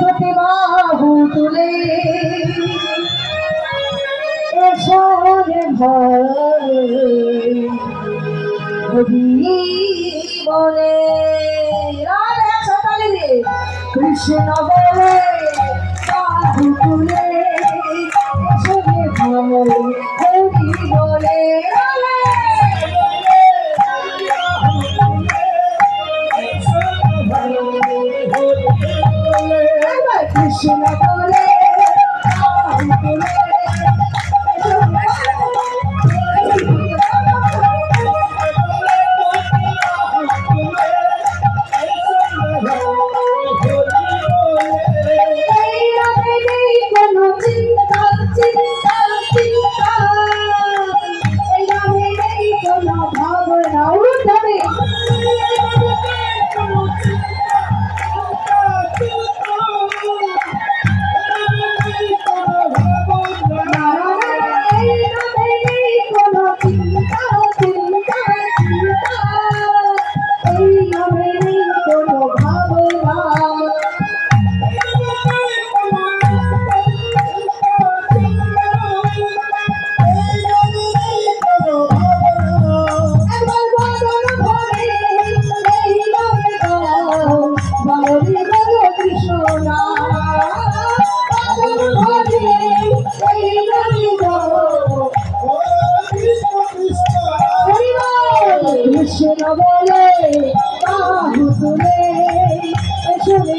দুটি বাহু তুলে এসো রে হরি বলে কৃষ্ণ বলে বাহু তুলে এসো রে হরি বলে কৃষ্ণ বলে কৃষ্ণ বলে বাহু তুলে এসো রে